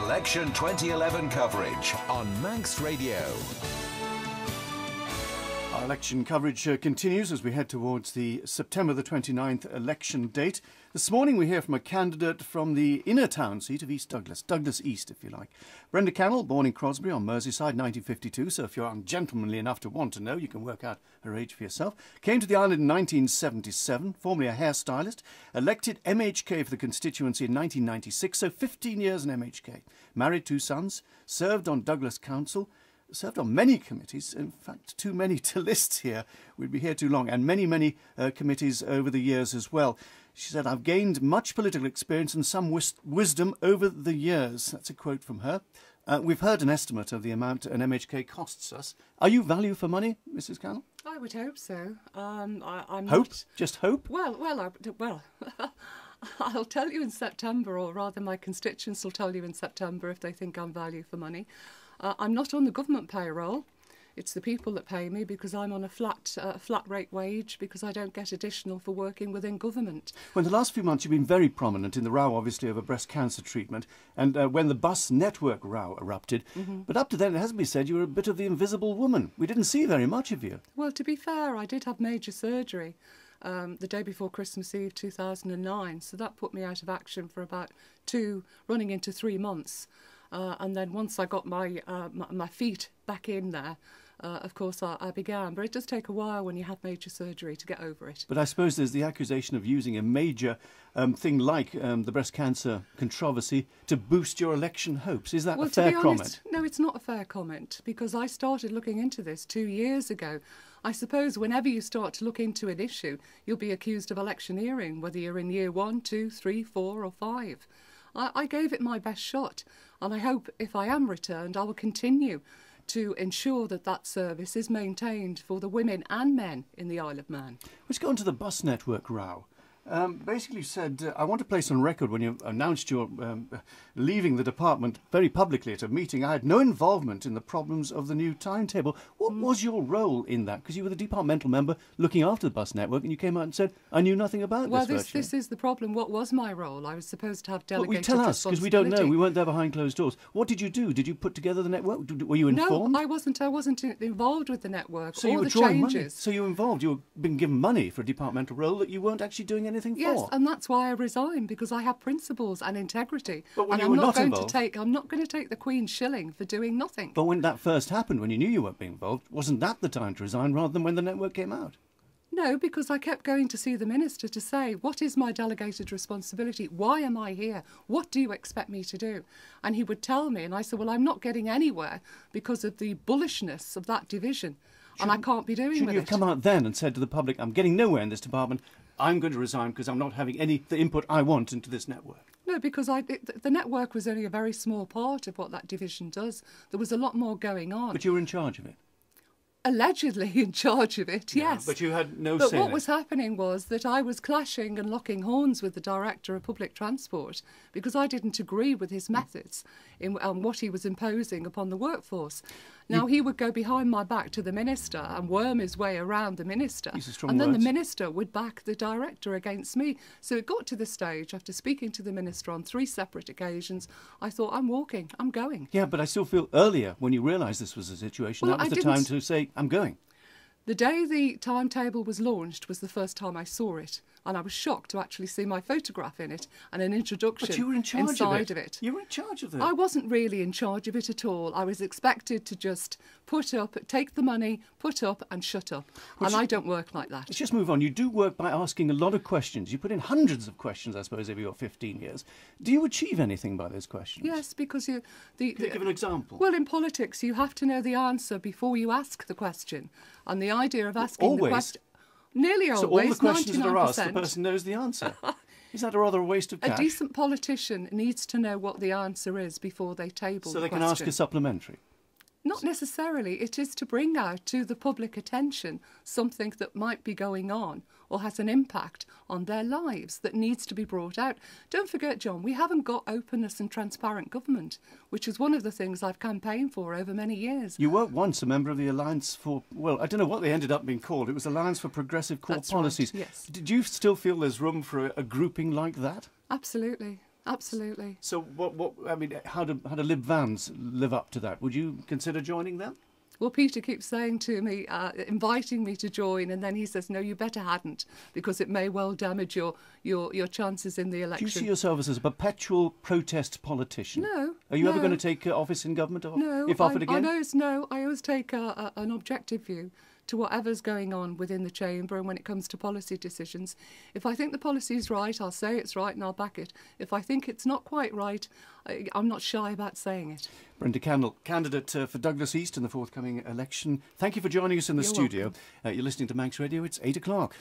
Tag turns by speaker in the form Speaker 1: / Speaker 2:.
Speaker 1: Election 2011 coverage on Manx Radio.
Speaker 2: Our election coverage continues as we head towards the September the 29th election date. This morning we hear from a candidate from the inner town seat of East Douglas, Douglas East if you like. Brenda Cannell, born in Crosby on Merseyside, 1952, so if you're ungentlemanly enough to want to know, you can work out her age for yourself. Came to the island in 1977, formerly a hairstylist, elected MHK for the constituency in 1996, so 15 years in MHK. Married, 2 sons, served on Douglas Council, served on many committees, in fact too many to list here, we'd be here too long, and many committees over the years as well. She said, "I've gained much political experience and some wisdom over the years." That's a quote from her. We've heard an estimate of the amount an MHK costs us. Are you value for money, Mrs. Cannell?
Speaker 3: I would hope so. I'm
Speaker 2: hope?
Speaker 3: Not...
Speaker 2: Just hope?
Speaker 3: Well, I'll tell you in September, or rather my constituents will tell you in September if they think I'm value for money. I'm not on the government payroll. It's the people that pay me because I'm on a flat rate wage because I don't get additional for working within government.
Speaker 2: Well, in the last few months you've been very prominent in the row, obviously, over breast cancer treatment and when the bus network row erupted. But up to then, it has to be said, you were a bit of the invisible woman. We didn't see very much of you.
Speaker 3: Well, to be fair, I did have major surgery the day before Christmas Eve 2009, so that put me out of action for about running into 3 months. And then once I got my feet back in there, of course, I began. But it does take a while when you have major surgery to get over it.
Speaker 2: But I suppose there's the accusation of using a major thing like the breast cancer controversy to boost your election hopes. Is that a fair comment?
Speaker 3: No, it's not a fair comment, because I started looking into this 2 years ago. I suppose whenever you start to look into an issue, you'll be accused of electioneering, whether you're in year 1, 2, 3, 4 or 5. I gave it my best shot, and I hope if I am returned, I will continue to ensure that that service is maintained for the women and men in the Isle of Man.
Speaker 2: Let's go on to the bus network row. Basically said, I want to place on record when you announced your leaving the department very publicly at a meeting, I had no involvement in the problems of the new timetable. What was your role in that? Because you were the departmental member looking after the bus network and you came out and said, I knew nothing about this virtually.
Speaker 3: Well, this is the problem. What was my role? I was supposed to have delegated
Speaker 2: tell us, because we don't know. We weren't there behind closed doors. What did you do? Did you put together the network? Were you informed?
Speaker 3: No, I wasn't involved with the network
Speaker 2: so
Speaker 3: or
Speaker 2: you were
Speaker 3: the
Speaker 2: drawing
Speaker 3: changes.
Speaker 2: Money. So you were involved. You were being given money for a departmental role that you weren't actually doing anything for.
Speaker 3: Yes, and that's why I resigned, because I have principles and integrity.
Speaker 2: But when
Speaker 3: and
Speaker 2: you were not
Speaker 3: I'm
Speaker 2: involved,
Speaker 3: not going to take the Queen's shilling for doing nothing.
Speaker 2: But when that first happened, when you knew you weren't being involved, wasn't that the time to resign rather than when the network came out?
Speaker 3: No, because I kept going to see the minister to say, what is my delegated responsibility? Why am I here? What do you expect me to do? And he would tell me, and I said, well, I'm not getting anywhere because of the bullishness of that division. And I can't be doing with it.
Speaker 2: Should you have come out then and said to the public, I'm getting nowhere in this department, I'm going to resign because I'm not having the input I want into this network?
Speaker 3: No, because the network was only a very small part of what that division does. There was a lot more going on.
Speaker 2: But you were in charge of it?
Speaker 3: Allegedly in charge of it, yes.
Speaker 2: But you had no say in it.
Speaker 3: But what was happening was that I was clashing and locking horns with the Director of Public Transport because I didn't agree with his methods in what he was imposing upon the workforce. Now, he would go behind my back to the Minister and worm his way around the Minister. And then the Minister would back the Director against me. So it got to the stage, after speaking to the Minister on 3 separate occasions, I thought, I'm walking, I'm going.
Speaker 2: Yeah, but I still feel earlier, when you realised this was the situation, that was the time to say, I'm going.
Speaker 3: The day the timetable was launched was the first time I saw it, and I was shocked to actually see my photograph in it and an introduction
Speaker 2: but you were in charge
Speaker 3: inside of it.
Speaker 2: You were in charge of it.
Speaker 3: I wasn't really in charge of it at all. I was expected to just take the money, put up and shut up. And I don't work like that.
Speaker 2: Let's just move on. You do work by asking a lot of questions. You put in hundreds of questions, I suppose, over your 15 years. Do you achieve anything by those questions?
Speaker 3: Yes, because
Speaker 2: Can you give an example?
Speaker 3: Well, in politics, you have to know the answer before you ask the question. And the idea of asking the question... Nearly always,
Speaker 2: so all the questions
Speaker 3: 99%.
Speaker 2: that are asked, the person knows the answer. Is that a rather a waste of cash?
Speaker 3: A decent politician needs to know what the answer is before they table the question.
Speaker 2: So they can ask a supplementary?
Speaker 3: Not necessarily. It is to bring out to the public attention something that might be going on or has an impact on their lives that needs to be brought out. Don't forget, John, we haven't got openness and transparent government, which is one of the things I've campaigned for over many years.
Speaker 2: You were once a member of the Alliance for, well, I don't know what they ended up being called. It was Alliance for Progressive Core Policies.
Speaker 3: Right, yes.
Speaker 2: Did you still feel there's room for a grouping like that?
Speaker 3: Absolutely. Absolutely.
Speaker 2: So I mean, how do Lib Vans live up to that? Would you consider joining them?
Speaker 3: Well, Peter keeps saying to me, inviting me to join, and then he says, no, you better hadn't, because it may well damage your chances in the election.
Speaker 2: Do you see yourself as a perpetual protest politician?
Speaker 3: No.
Speaker 2: Are you ever going to take office in government
Speaker 3: No.
Speaker 2: if offered again?
Speaker 3: I always take an objective view to whatever's going on within the chamber, and when it comes to policy decisions. If I think the policy is right, I'll say it's right and I'll back it. If I think it's not quite right, I'm not shy about saying it.
Speaker 2: Brenda Cannell, candidate for Douglas East in the forthcoming election. Thank you for joining us in the studio. You're listening to Manx Radio. It's 8 o'clock.